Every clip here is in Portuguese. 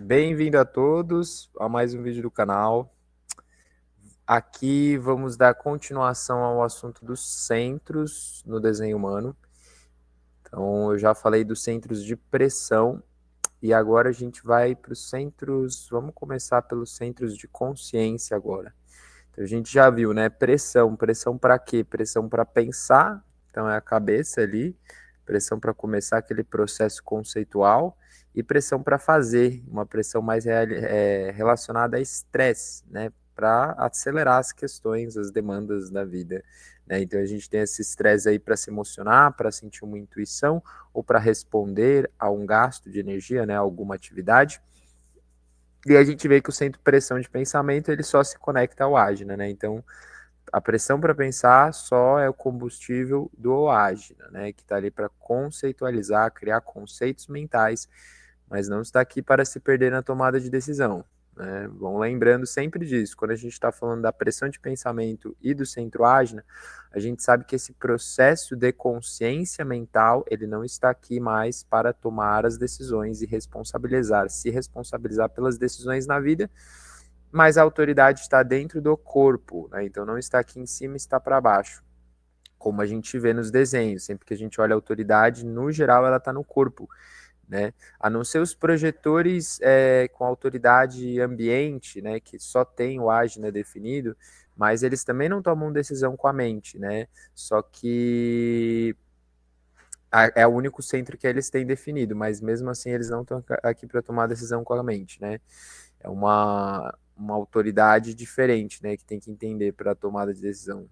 Bem-vindo a todos a mais um vídeo do canal. Aqui vamos dar continuação ao assunto dos centros no desenho humano. Então, eu já falei dos centros de pressão e agora a gente vai para os centros. Vamos começar pelos centros de consciência agora. Então, a gente já viu, né? Pressão. Pressão para quê? Pressão para pensar. Então, é a cabeça ali. Pressão para começar aquele processo conceitual. E pressão para fazer. Uma pressão mais relacionada a estresse, né? Para acelerar as questões, as demandas da vida. Né? Então, a gente tem esse estresse aí para se emocionar, para sentir uma intuição ou para responder a um gasto de energia, né? Alguma atividade. E a gente vê que o centro de pressão de pensamento ele só se conecta ao ágina, né? Então, a pressão para pensar só é o combustível do ágina, né? Que está ali para conceitualizar, criar conceitos mentais, mas não está aqui para se perder na tomada de decisão. Né? Vão lembrando sempre disso. Quando a gente está falando da pressão de pensamento e do centro ágina, a gente sabe que esse processo de consciência mental, ele não está aqui mais para tomar as decisões e se responsabilizar pelas decisões na vida, mas a autoridade está dentro do corpo, né? Então não está aqui em cima, está para baixo, como a gente vê nos desenhos. Sempre que a gente olha a autoridade, no geral, ela está no corpo, né? A não ser os projetores com autoridade ambiente, né? Que só tem o ágina definido, mas eles também não tomam decisão com a mente, né? Só que é o único centro que eles têm definido, mas mesmo assim eles não estão aqui para tomar decisão com a mente, né? É uma autoridade diferente, né? Que tem que entender para a tomada de decisão.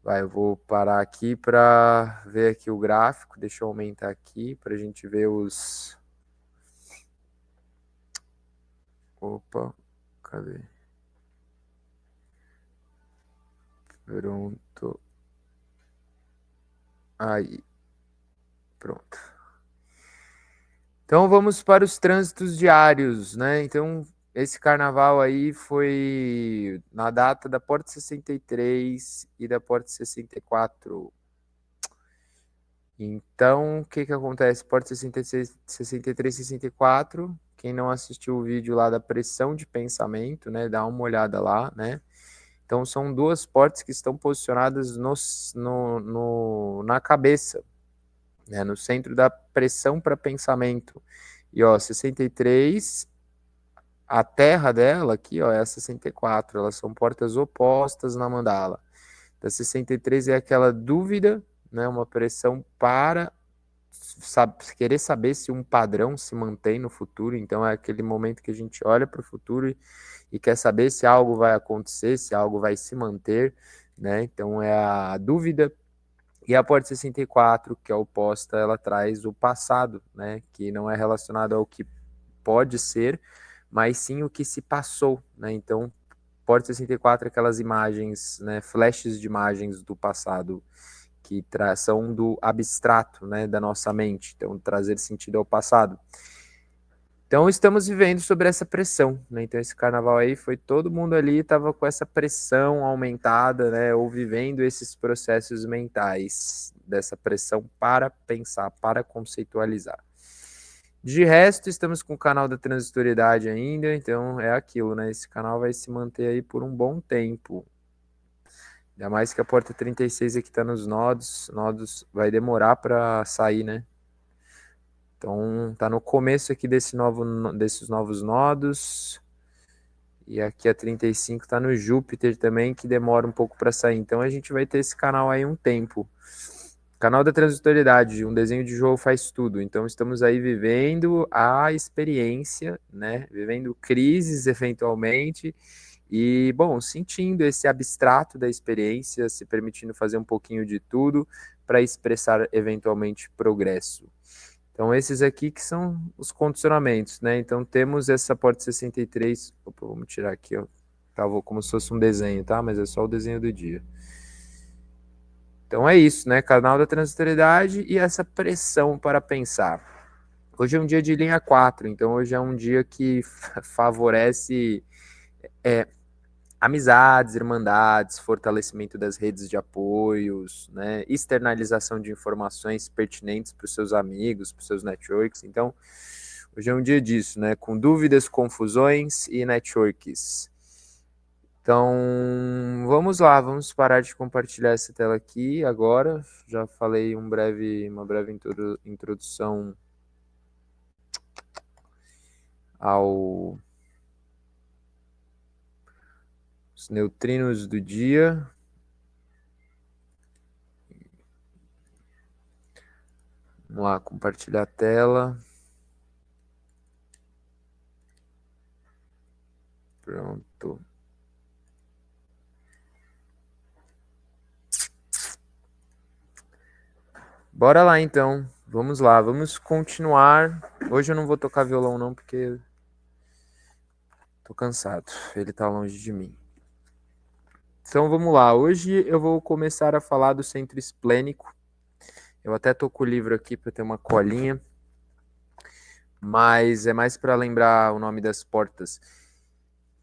Vai, eu vou parar aqui para ver aqui o gráfico. Deixa eu aumentar aqui para a gente ver os. Opa, cadê? Pronto. Aí, pronto. Então vamos para os trânsitos diários, né? Então, esse carnaval aí foi na data da Porta 63 e da Porta 64. Então, o que que acontece? Porta 66, 63, 64. Quem não assistiu o vídeo lá da pressão de pensamento, né? Dá uma olhada lá, né? Então, são duas portas que estão posicionadas na cabeça, né? No centro da pressão para pensamento. E, ó, 63, a terra dela aqui, ó, é a 64. Elas são portas opostas na mandala. Da 63 é aquela dúvida, né? Uma pressão para querer saber se um padrão se mantém no futuro. Então é aquele momento que a gente olha para o futuro e quer saber se algo vai acontecer, se algo vai se manter, né? Então é a dúvida. E a porta 64, que é oposta, ela traz o passado, né? Que não é relacionado ao que pode ser, mas sim o que se passou, né? Então, porta 64 é aquelas imagens, né? Flashes de imagens do passado que são do abstrato, né, da nossa mente, então trazer sentido ao passado. Então estamos vivendo sobre essa pressão, né? Então esse carnaval aí foi todo mundo ali estava com essa pressão aumentada, né, ou vivendo esses processos mentais dessa pressão para pensar, para conceitualizar. De resto, estamos com o canal da transitoriedade ainda, então é aquilo, né? Esse canal vai se manter aí por um bom tempo. Ainda mais que a porta 36 aqui está nos nodos vai demorar para sair, né? Então tá no começo aqui desses novos nodos. E aqui a 35 está no Júpiter também, que demora um pouco para sair. Então a gente vai ter esse canal aí um tempo. Canal da transitoriedade, um desenho de jogo faz tudo. Então estamos aí vivendo a experiência, né? Vivendo crises eventualmente e, bom, sentindo esse abstrato da experiência, se permitindo fazer um pouquinho de tudo para expressar eventualmente progresso. Então, esses aqui que são os condicionamentos, né? Então, temos essa porta 63. Opa, vamos tirar aqui, ó. Tava como se fosse um desenho, tá? Mas é só o desenho do dia. Então, é isso, né? Canal da transitoriedade e essa pressão para pensar. Hoje é um dia de linha 4, então hoje é um dia que favorece amizades, irmandades, fortalecimento das redes de apoios, né, externalização de informações pertinentes para os seus amigos, para os seus networks. Então, Hoje é um dia disso, né? Com dúvidas, confusões e networks. Então, vamos lá, vamos parar de compartilhar essa tela aqui agora. Já falei uma breve introdução aos neutrinos do dia. Vamos lá, compartilhar a tela. Pronto. Bora lá então. Vamos lá, vamos continuar. Hoje eu não vou tocar violão não, porque tô cansado. Ele tá longe de mim. Então vamos lá. Hoje eu vou começar a falar do centro esplênico. Eu até tô com o livro aqui para ter uma colinha, mas é mais para lembrar o nome das portas.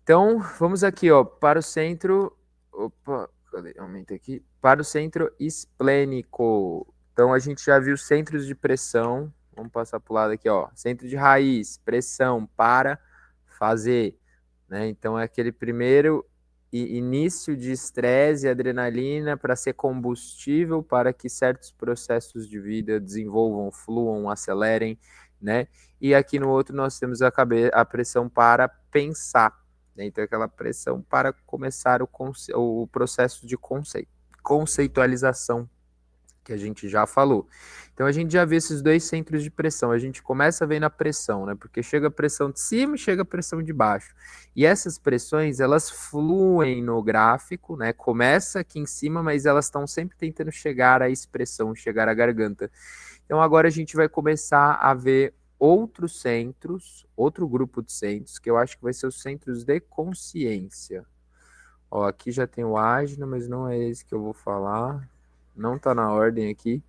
Então, vamos aqui, ó, para o centro. Opa, cadê? Aumenta aqui. Para o centro esplênico. Então, a gente já viu centros de pressão. Vamos passar para o lado aqui, ó. Centro de raiz, pressão, para fazer. Né? Então, é aquele primeiro início de estresse e adrenalina para ser combustível para que certos processos de vida desenvolvam, fluam, acelerem, né? E aqui no outro nós temos a pressão para pensar, né? Então aquela pressão para começar o processo de conceitualização que a gente já falou. Então a gente já vê esses dois centros de pressão. A gente começa vendo a pressão, né? Porque chega a pressão de cima e chega a pressão de baixo. E essas pressões, elas fluem no gráfico, né? Começa aqui em cima, mas elas estão sempre tentando chegar à expressão, chegar à garganta. Então agora a gente vai começar a ver outros centros, outro grupo de centros, que eu acho que vai ser os centros de consciência. Ó, aqui já tem o ágino, mas não é esse que eu vou falar. Não está na ordem aqui.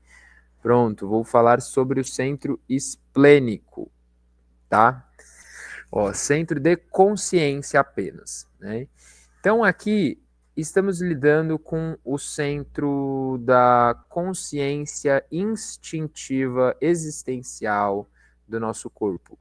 Pronto, vou falar sobre o centro esplênico, tá? Ó, centro de consciência apenas, né? Então aqui estamos lidando com o centro da consciência instintiva existencial do nosso corpo.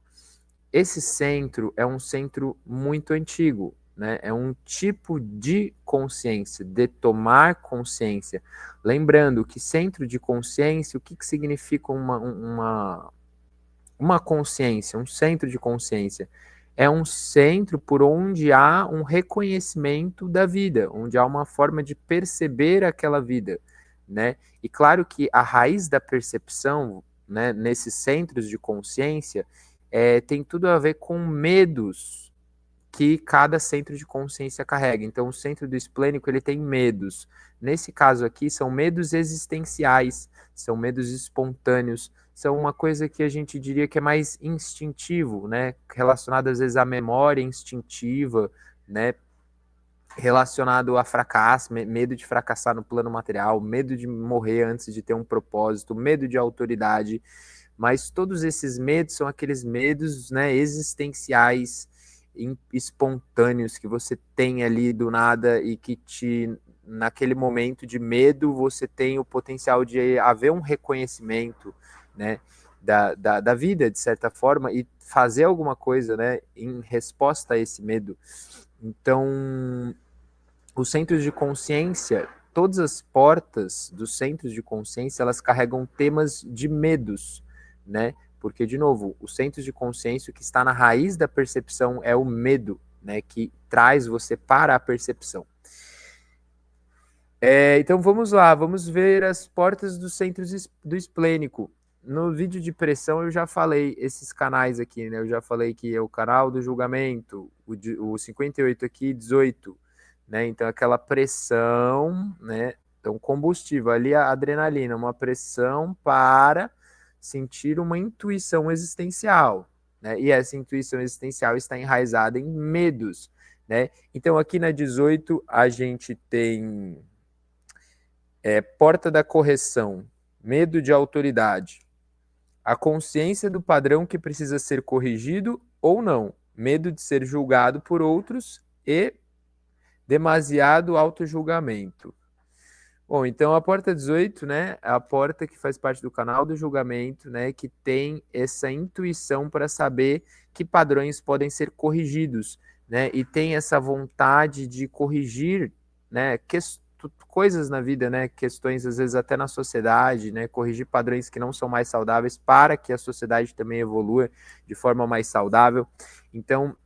Esse centro é um centro muito antigo, né? É um tipo de consciência, de tomar consciência. Lembrando que centro de consciência, o que significa uma consciência, um centro de consciência? É um centro por onde há um reconhecimento da vida, onde há uma forma de perceber aquela vida, né? E claro que a raiz da percepção, né, nesses centros de consciência, tem tudo a ver com medos que cada centro de consciência carrega. Então, o centro do esplênico, ele tem medos. Nesse caso aqui, são medos existenciais, são medos espontâneos, são uma coisa que a gente diria que é mais instintivo, né? Relacionado, às vezes, à memória instintiva, né? Relacionado a fracasso, medo de fracassar no plano material, medo de morrer antes de ter um propósito, medo de autoridade, mas todos esses medos são aqueles medos, né, existenciais, espontâneos que você tem ali do nada e que naquele momento de medo, você tem o potencial de haver um reconhecimento, né, da vida, de certa forma, e fazer alguma coisa, né, em resposta a esse medo. Então, os centros de consciência, todas as portas dos centros de consciência, elas carregam temas de medos, né? Porque, de novo, os centros de consciência, o que está na raiz da percepção é o medo, né? Que traz você para a percepção. Então, vamos lá, vamos ver as portas dos centros do esplênico. No vídeo de pressão eu já falei esses canais aqui, né? Eu já falei que é o canal do julgamento, o 58 aqui, 18, né? Então, aquela pressão, né? Então, combustível, ali a adrenalina, uma pressão para sentir uma intuição existencial, né? E essa intuição existencial está enraizada em medos, né? Então, aqui na 18, a gente tem porta da correção, medo de autoridade, a consciência do padrão que precisa ser corrigido ou não, medo de ser julgado por outros e demasiado autojulgamento. Bom, então a porta 18, né, é a porta que faz parte do canal do julgamento, né, que tem essa intuição para saber que padrões podem ser corrigidos, né, e tem essa vontade de corrigir, né, coisas na vida, né, questões às vezes até na sociedade, né, corrigir padrões que não são mais saudáveis para que a sociedade também evolua de forma mais saudável. Então,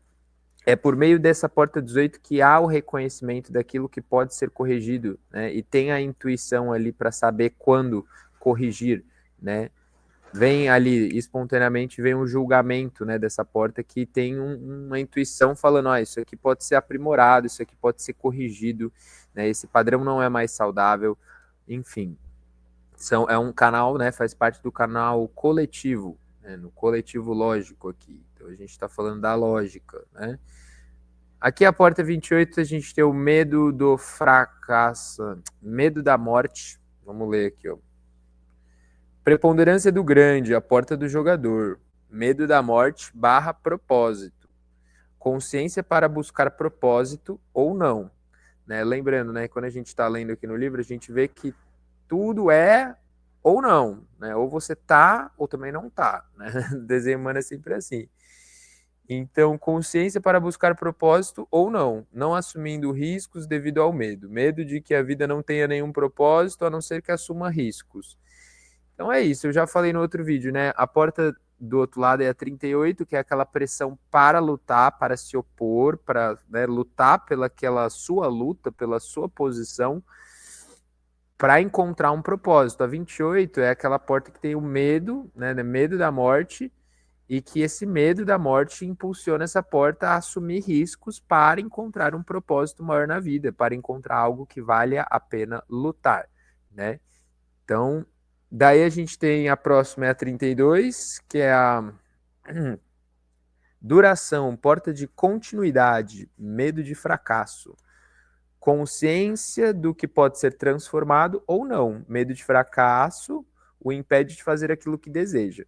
é por meio dessa porta 18 que há o reconhecimento daquilo que pode ser corrigido, né? E tem a intuição ali para saber quando corrigir, né? Vem ali, espontaneamente, vem um julgamento, né, dessa porta que tem uma intuição falando, isso aqui pode ser aprimorado, isso aqui pode ser corrigido, né? Esse padrão não é mais saudável, enfim. É um canal, né, faz parte do canal coletivo, né, no coletivo lógico aqui. Então a gente está falando da lógica, né? Aqui a porta 28 a gente tem o medo do fracasso, medo da morte. Vamos ler aqui, ó. Preponderância do grande, a porta do jogador. Medo da morte / propósito. Consciência para buscar propósito ou não. Né? Lembrando, né, quando a gente está lendo aqui no livro, a gente vê que tudo é ou não. Né? Ou você tá ou também não tá. Né? O desenho humano é sempre assim. Então, consciência para buscar propósito ou não, não assumindo riscos devido ao medo. Medo de que a vida não tenha nenhum propósito, a não ser que assuma riscos. Então é isso, eu já falei no outro vídeo, né? A porta do outro lado é a 38, que é aquela pressão para lutar, para se opor, para, né, lutar pelaquela sua luta, pela sua posição, para encontrar um propósito. A 28 é aquela porta que tem o medo, né? Medo da morte, e que esse medo da morte impulsiona essa porta a assumir riscos para encontrar um propósito maior na vida, para encontrar algo que valha a pena lutar, né? Então, daí a gente tem a próxima, é a 32, que é a duração, porta de continuidade, medo de fracasso. Consciência do que pode ser transformado ou não. Medo de fracasso o impede de fazer aquilo que deseja.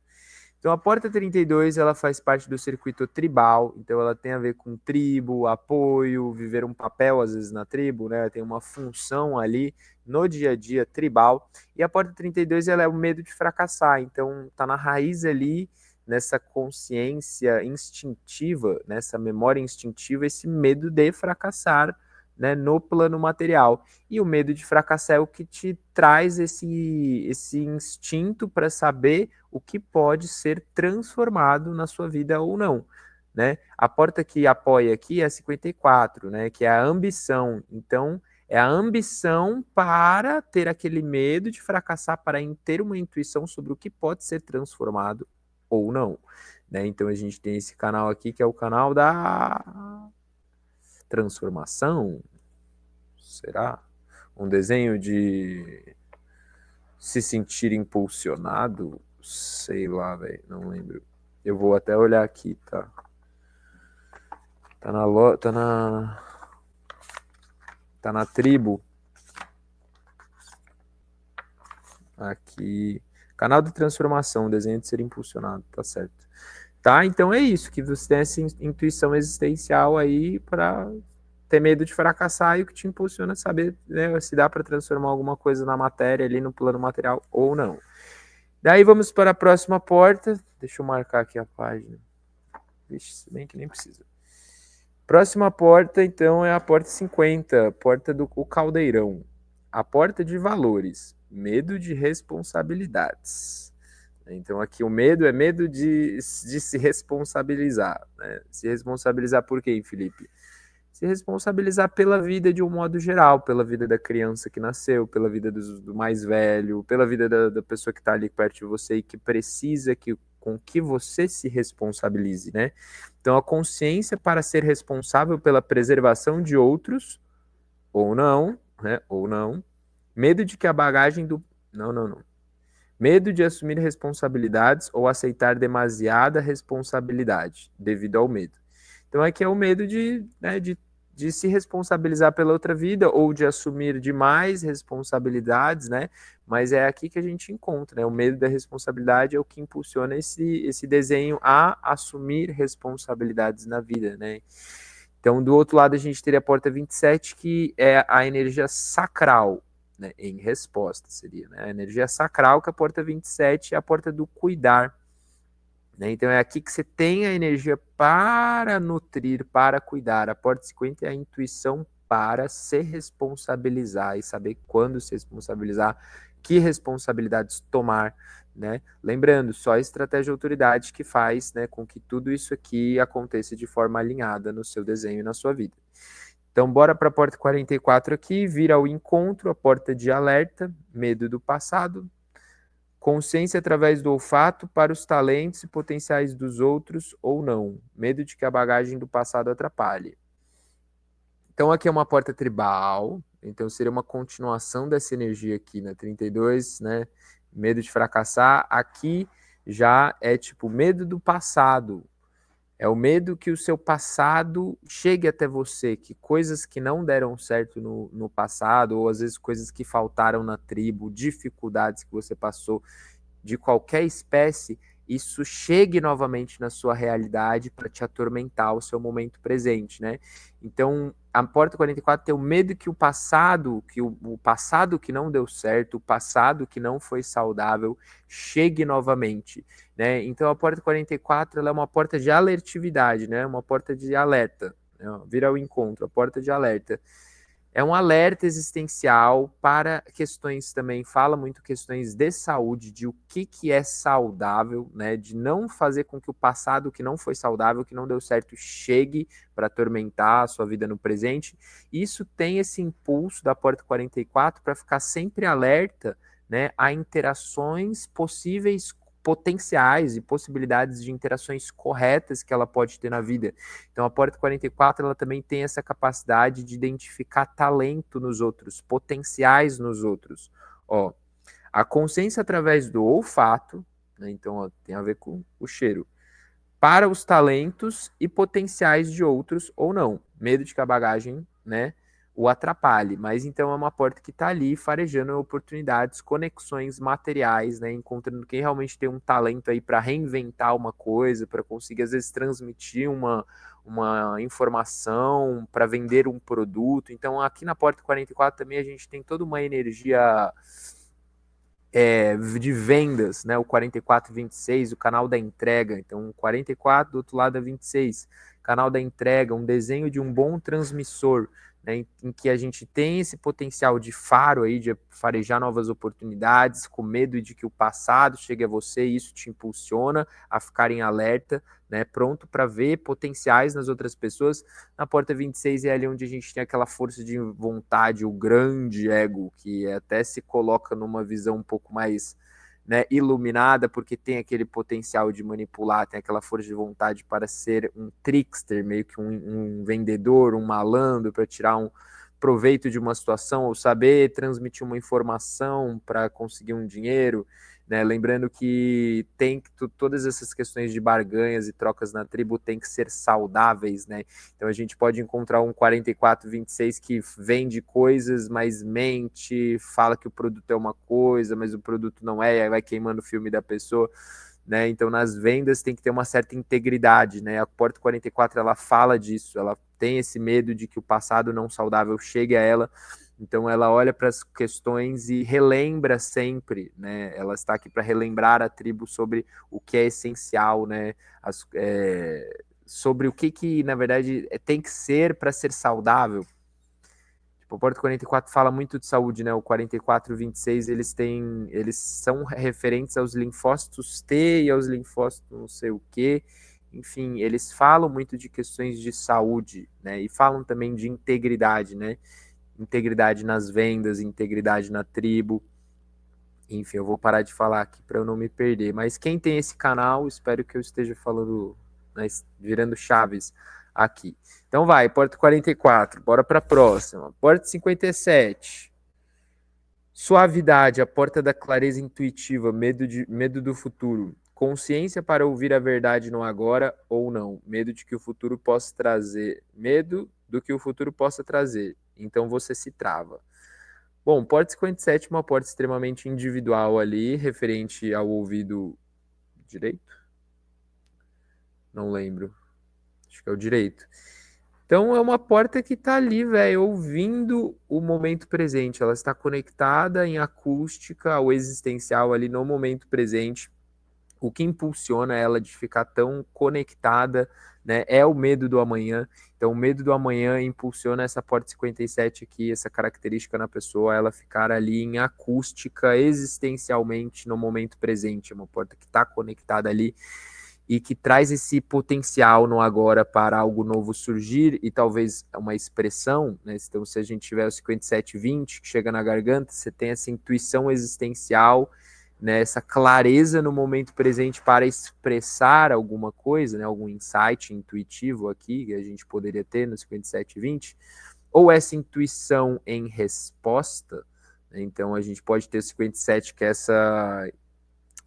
Então, a porta 32, ela faz parte do circuito tribal, então ela tem a ver com tribo, apoio, viver um papel, às vezes, na tribo, né? Tem uma função ali no dia a dia tribal. E a porta 32, ela é o medo de fracassar, então tá na raiz ali, nessa consciência instintiva, nessa memória instintiva, esse medo de fracassar, né, no plano material. E o medo de fracassar é o que te traz esse instinto para saber o que pode ser transformado na sua vida ou não, né? A porta que apoia aqui é a 54, né, que é a ambição. Então, é a ambição para ter aquele medo de fracassar, para ter uma intuição sobre o que pode ser transformado ou não, né? Então, a gente tem esse canal aqui, que é o canal da transformação. Será? Um desenho de se sentir impulsionado? Sei lá, velho, não lembro. Eu vou até olhar aqui, tá? Tá na tribo. Aqui. Canal de transformação, desenho de ser impulsionado, tá certo. Tá? Então é isso, que você tem essa intuição existencial aí para ter medo de fracassar, e o que te impulsiona a saber, né, se dá para transformar alguma coisa na matéria ali no plano material ou não. Daí vamos para a próxima porta. Deixa eu marcar aqui a página. Vixe, se bem que nem precisa. Próxima porta, então, é a porta 50, porta do caldeirão. A porta de valores, medo de responsabilidades. Então, aqui o medo é medo de se responsabilizar. Né? Se responsabilizar por quem, Felipe? Se responsabilizar pela vida de um modo geral, pela vida da criança que nasceu, pela vida do mais velho, pela vida da pessoa que está ali perto de você e que precisa com que você se responsabilize, né? Então, a consciência para ser responsável pela preservação de outros, ou não, né? Ou não. Medo de que a bagagem do... Não. Medo de assumir responsabilidades ou aceitar demasiada responsabilidade devido ao medo. Então, aqui é o medo de se responsabilizar pela outra vida ou de assumir demais responsabilidades, né? Mas é aqui que a gente encontra, né? O medo da responsabilidade é o que impulsiona esse desenho a assumir responsabilidades na vida, né? Então, do outro lado, a gente teria a porta 27, que é a energia sacral, né? Em resposta seria, né? A energia sacral, que a porta 27 é a porta do cuidar, né? Então é aqui que você tem a energia para nutrir, para cuidar. A porta 50 é a intuição para se responsabilizar e saber quando se responsabilizar, que responsabilidades tomar, né? Lembrando, só a estratégia de autoridade que faz, né, com que tudo isso aqui aconteça de forma alinhada no seu desenho e na sua vida. Então, bora para a porta 44 aqui, vira ao encontro, a porta de alerta, medo do passado, consciência através do olfato para os talentos e potenciais dos outros ou não, medo de que a bagagem do passado atrapalhe. Então, aqui é uma porta tribal, então seria uma continuação dessa energia aqui na 32, né? Medo de fracassar. Aqui já é tipo medo do passado, é o medo que o seu passado chegue até você, que coisas que não deram certo no passado, ou às vezes coisas que faltaram na tribo, dificuldades que você passou de qualquer espécie, isso chegue novamente na sua realidade para te atormentar o seu momento presente, né? Então, a porta 44 tem o medo que o passado que não deu certo, o passado que não foi saudável, chegue novamente, né? Então, a porta 44 ela é uma porta de alertividade, né? Uma porta de alerta, né? Vira ao encontro, a porta de alerta. É um alerta existencial para questões também, fala muito questões de saúde, de o que é saudável, né? De não fazer com que o passado que não foi saudável, que não deu certo, chegue para atormentar a sua vida no presente. Isso tem esse impulso da porta 44 para ficar sempre alerta, né, a interações possíveis, potenciais e possibilidades de interações corretas que ela pode ter na vida. Então, a porta 44 ela também tem essa capacidade de identificar talento nos outros, potenciais nos outros. Ó, a consciência através do olfato, né, então ó, tem a ver com o cheiro, para os talentos e potenciais de outros ou não. Medo de que a bagagem, né, o atrapalhe. Mas então é uma porta que está ali farejando oportunidades, conexões materiais, né, encontrando quem realmente tem um talento aí para reinventar uma coisa, para conseguir às vezes transmitir uma informação, para vender um produto. Então aqui na porta 44 também a gente tem toda uma energia de vendas, né? O 4426, o canal da entrega. Então, o 44 do outro lado é 26, canal da entrega, um desenho de um bom transmissor, né? Em que a gente tem esse potencial de faro aí, de farejar novas oportunidades, com medo de que o passado chegue a você, e isso te impulsiona a ficar em alerta, né? Pronto para ver potenciais nas outras pessoas. Na porta 26 é ali onde a gente tem aquela força de vontade, o grande ego, que até se coloca numa visão um pouco mais, né, iluminada, porque tem aquele potencial de manipular, tem aquela força de vontade para ser um trickster, meio que um vendedor, um malandro, para tirar um proveito de uma situação, ou saber transmitir uma informação para conseguir um dinheiro, né? Lembrando que todas essas questões de barganhas e trocas na tribo tem que ser saudáveis, né? Então a gente pode encontrar um 4426 que vende coisas, mas mente, fala que o produto é uma coisa, mas o produto não é, e aí vai queimando o filme da pessoa, né? Então nas vendas tem que ter uma certa integridade, né? A porta 44 ela fala disso, ela tem esse medo de que o passado não saudável chegue a ela. Então ela olha para as questões e relembra sempre, né? Ela está aqui para relembrar a tribo sobre o que é essencial, né? Sobre o que na verdade tem que ser para ser saudável. Tipo, o Porto 44 fala muito de saúde, né? O 4426 eles são referentes aos linfócitos T e aos linfócitos não sei o quê. Enfim, eles falam muito de questões de saúde, né? E falam também de integridade, né? Integridade nas vendas, integridade na tribo. Enfim, eu vou parar de falar aqui para eu não me perder. Mas quem tem esse canal, espero que eu esteja falando, né, virando chaves aqui. Então vai, porta 44, bora para a próxima. Porta 57. Suavidade, a porta da clareza intuitiva, medo do futuro. Consciência para ouvir a verdade no agora ou não. Medo de que o futuro possa trazer. Medo do que o futuro possa trazer. Então você se trava. Bom, porta 57 é uma porta extremamente individual ali, referente ao ouvido direito? Não lembro. Acho que é o direito. Então é uma porta que está ali, velho, ouvindo o momento presente. Ela está conectada em acústica ao existencial ali no momento presente. O que impulsiona ela de ficar tão conectada, né, é o medo do amanhã. Então, o medo do amanhã impulsiona essa porta 57 aqui, essa característica na pessoa, ela ficar ali em acústica existencialmente no momento presente. É uma porta que está conectada ali e que traz esse potencial no agora para algo novo surgir e talvez uma expressão, né? Então, se a gente tiver o 5720 que chega na garganta, você tem essa intuição existencial, né? Essa clareza no momento presente para expressar alguma coisa, né? Algum insight intuitivo aqui que a gente poderia ter no 5720, ou essa intuição em resposta, né? Então a gente pode ter o 57 que é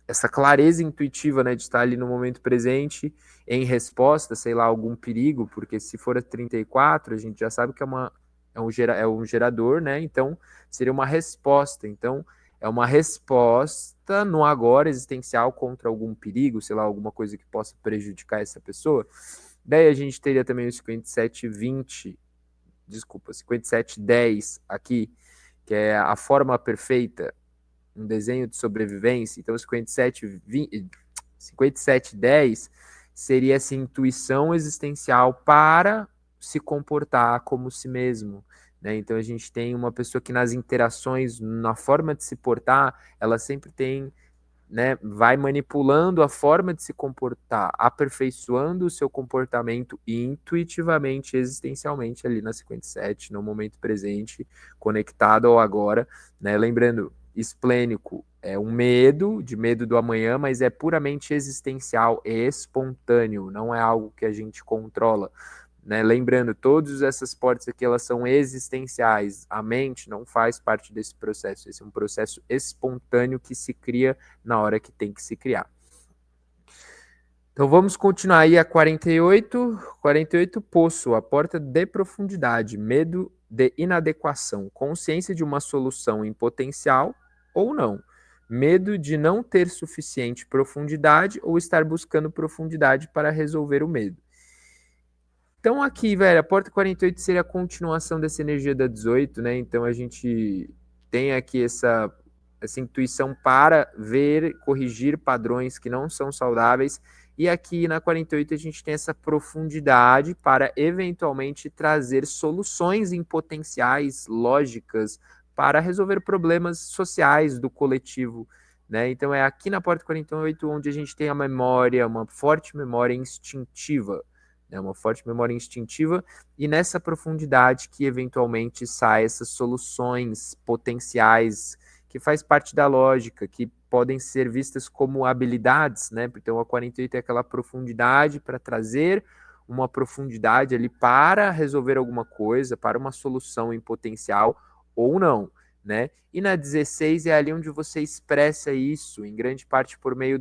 essa clareza intuitiva, né, de estar ali no momento presente em resposta, sei lá, algum perigo, porque se for a 34, a gente já sabe que é um gerador, né, então seria uma resposta, então é uma resposta no agora existencial contra algum perigo, sei lá, alguma coisa que possa prejudicar essa pessoa. Daí a gente teria também o 5720, desculpa, 5710 aqui, que é a forma perfeita, um desenho de sobrevivência. Então, 5710 seria essa intuição existencial para se comportar como si mesmo. Né? Então, a gente tem uma pessoa que nas interações, na forma de se portar, ela sempre tem, né, vai manipulando a forma de se comportar, aperfeiçoando o seu comportamento intuitivamente, existencialmente ali na 57, no momento presente, conectado ao agora, né? Lembrando, esplênico é um medo, de medo do amanhã, mas é puramente existencial, é espontâneo, não é algo que a gente controla. Né? Lembrando, todas essas portas aqui elas são existenciais. A mente não faz parte desse processo. Esse é um processo espontâneo que se cria na hora que tem que se criar. Então vamos continuar aí a 48. 48, poço, a porta de profundidade, medo de inadequação, consciência de uma solução em potencial ou não. Medo de não ter suficiente profundidade ou estar buscando profundidade para resolver o medo. Então aqui, velho, a porta 48 seria a continuação dessa energia da 18, né? Então a gente tem aqui essa intuição para ver, corrigir padrões que não são saudáveis. E aqui na 48 a gente tem essa profundidade para eventualmente trazer soluções em potenciais lógicas para resolver problemas sociais do coletivo, né? Então é aqui na porta 48 onde a gente tem a memória, uma forte memória instintiva, é uma forte memória instintiva, e nessa profundidade que eventualmente saem essas soluções potenciais, que faz parte da lógica, que podem ser vistas como habilidades, né? Então a 48 é aquela profundidade para trazer uma profundidade ali para resolver alguma coisa, para uma solução em potencial ou não, né? E na 16 é ali onde você expressa isso, em grande parte por meio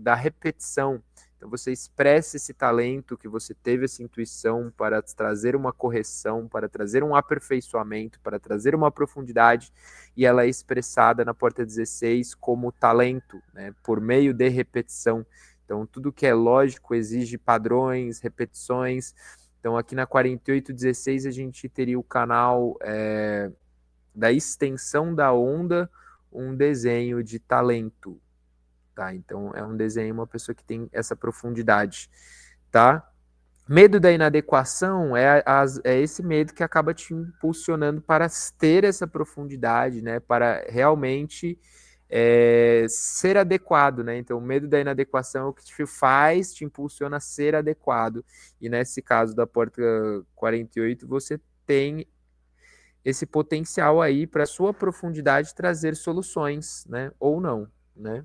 da repetição. Então você expressa esse talento que você teve, essa intuição para trazer uma correção, para trazer um aperfeiçoamento, para trazer uma profundidade, e ela é expressada na porta 16 como talento, né, por meio de repetição. Então tudo que é lógico exige padrões, repetições. Então aqui na 4816 a gente teria o canal da extensão da onda, um desenho de talento. Tá? Então é um desenho, uma pessoa que tem essa profundidade, tá? Medo da inadequação é esse medo que acaba te impulsionando para ter essa profundidade, né? Para realmente ser adequado, né? Então, o medo da inadequação é o que te faz, te impulsiona a ser adequado. E nesse caso da porta 48, você tem esse potencial aí para sua profundidade trazer soluções, né? Ou não, né?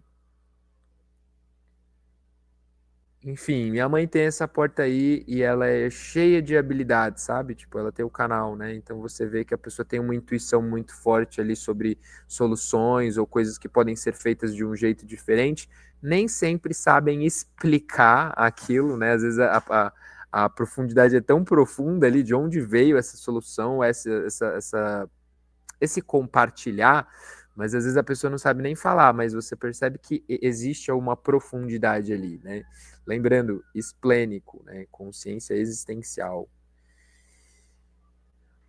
Enfim, minha mãe tem essa porta aí e ela é cheia de habilidades, sabe? Tipo, ela tem o canal, né? Então você vê que a pessoa tem uma intuição muito forte ali sobre soluções ou coisas que podem ser feitas de um jeito diferente. Nem sempre sabem explicar aquilo, né? Às vezes a profundidade é tão profunda ali de onde veio essa solução, esse compartilhar, mas às vezes a pessoa não sabe nem falar, mas você percebe que existe uma profundidade ali, né? Lembrando, esplênico, né? Consciência existencial.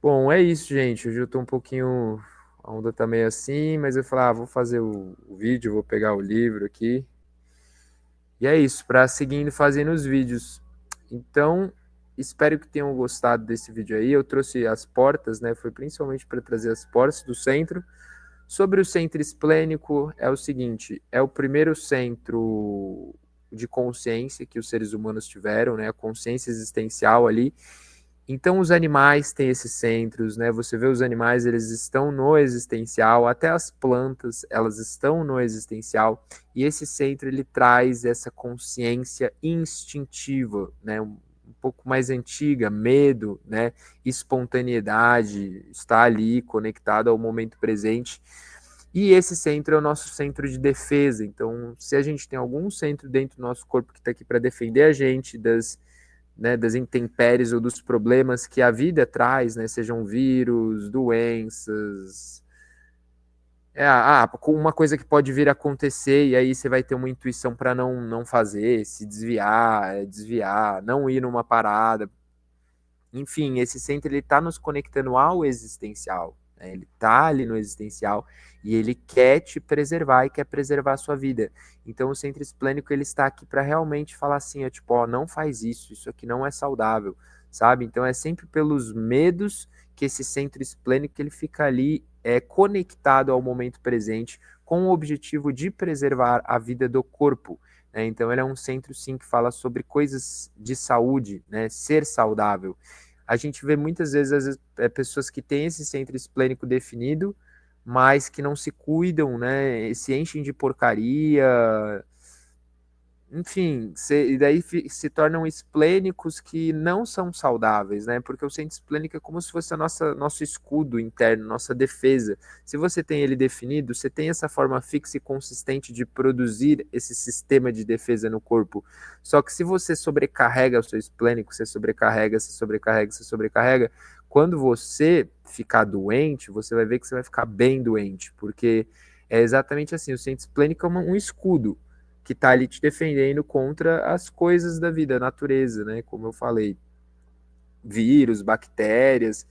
Bom, é isso, gente. Hoje eu tô um pouquinho. A onda tá meio assim, mas eu falei, vou fazer o vídeo, vou pegar o livro aqui. E é isso, para seguindo fazendo os vídeos. Então, espero que tenham gostado desse vídeo aí. Eu trouxe as portas, né? Foi principalmente para trazer as portas do centro. Sobre o centro esplênico, é o seguinte: é o primeiro centro de consciência que os seres humanos tiveram, né? A consciência existencial ali. Então os animais têm esses centros, né? Você vê os animais, eles estão no existencial, até as plantas, elas estão no existencial, e esse centro ele traz essa consciência instintiva, né? Um pouco mais antiga, medo, né? Espontaneidade, está ali conectado ao momento presente. E esse centro é o nosso centro de defesa. Então, se a gente tem algum centro dentro do nosso corpo que está aqui para defender a gente das intempéries ou dos problemas que a vida traz, né? Sejam vírus, doenças. Uma coisa que pode vir a acontecer e aí você vai ter uma intuição para não fazer, se desviar, não ir numa parada. Enfim, esse centro ele está nos conectando ao existencial, né? Ele está ali no existencial e ele quer te preservar e quer preservar a sua vida. Então o centro esplênico ele está aqui para realmente falar assim, tipo, ó, não faz isso, isso aqui não é saudável, sabe? Então é sempre pelos medos que esse centro esplênico ele fica ali conectado ao momento presente com o objetivo de preservar a vida do corpo. Né? Então ele é um centro sim que fala sobre coisas de saúde, né? Ser saudável. A gente vê muitas vezes, às vezes pessoas que têm esse centro esplênico definido, mas que não se cuidam, né? Se enchem de porcaria, enfim, e daí se tornam esplênicos que não são saudáveis, né? Porque o centro esplênico é como se fosse nosso escudo interno, nossa defesa. Se você tem ele definido, você tem essa forma fixa e consistente de produzir esse sistema de defesa no corpo. Só que se você sobrecarrega o seu esplênico, você sobrecarrega, você sobrecarrega, você sobrecarrega, quando você ficar doente, você vai ver que você vai ficar bem doente, porque é exatamente assim, o centro esplênico é um escudo que está ali te defendendo contra as coisas da vida, a natureza, né? Como eu falei, vírus, bactérias.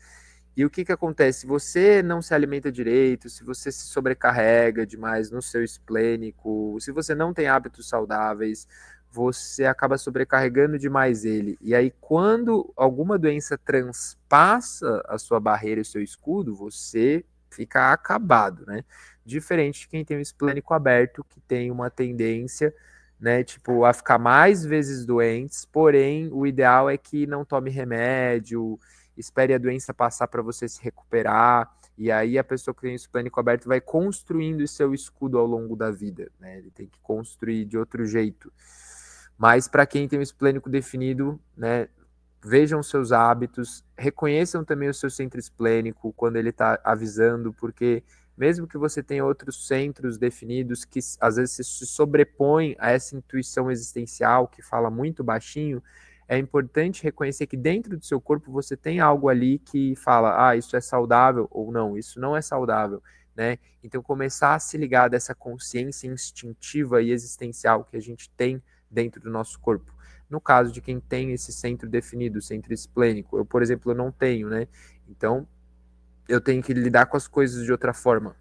E o que que acontece? Se você não se alimenta direito, se você se sobrecarrega demais no seu esplênico, se você não tem hábitos saudáveis, você acaba sobrecarregando demais ele. E aí, quando alguma doença transpassa a sua barreira e o seu escudo, você fica acabado, né? Diferente de quem tem o esplênico aberto, que tem uma tendência, né, tipo, a ficar mais vezes doentes, porém, o ideal é que não tome remédio, espere a doença passar para você se recuperar, e aí a pessoa que tem o esplênico aberto vai construindo o seu escudo ao longo da vida, né? Ele tem que construir de outro jeito. Mas para quem tem o esplênico definido, né, vejam seus hábitos, reconheçam também o seu centro esplênico quando ele está avisando, porque mesmo que você tenha outros centros definidos que às vezes se sobrepõem a essa intuição existencial que fala muito baixinho, é importante reconhecer que dentro do seu corpo você tem algo ali que fala, isso é saudável ou não, isso não é saudável, né? Então começar a se ligar dessa consciência instintiva e existencial que a gente tem dentro do nosso corpo. No caso de quem tem esse centro definido, centro esplênico, eu, por exemplo, eu não tenho, né? Então, eu tenho que lidar com as coisas de outra forma.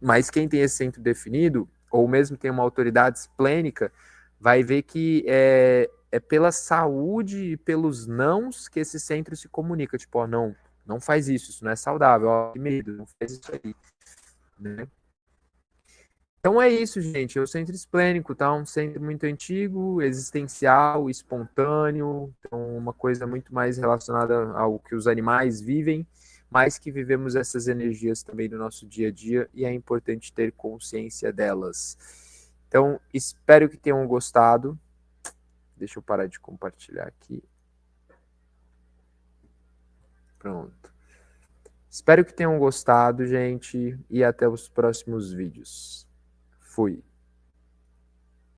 Mas quem tem esse centro definido, ou mesmo tem uma autoridade esplênica, vai ver que é pela saúde e pelos nãos que esse centro se comunica. Tipo, não faz isso não é saudável, que medo, não faz isso aí, né? Então é isso, gente. É o centro esplênico, tá? Um centro muito antigo, existencial, espontâneo, então uma coisa muito mais relacionada ao que os animais vivem, mas que vivemos essas energias também no nosso dia a dia e é importante ter consciência delas. Então, espero que tenham gostado. Deixa eu parar de compartilhar aqui. Pronto. Espero que tenham gostado, gente, e até os próximos vídeos. Fui.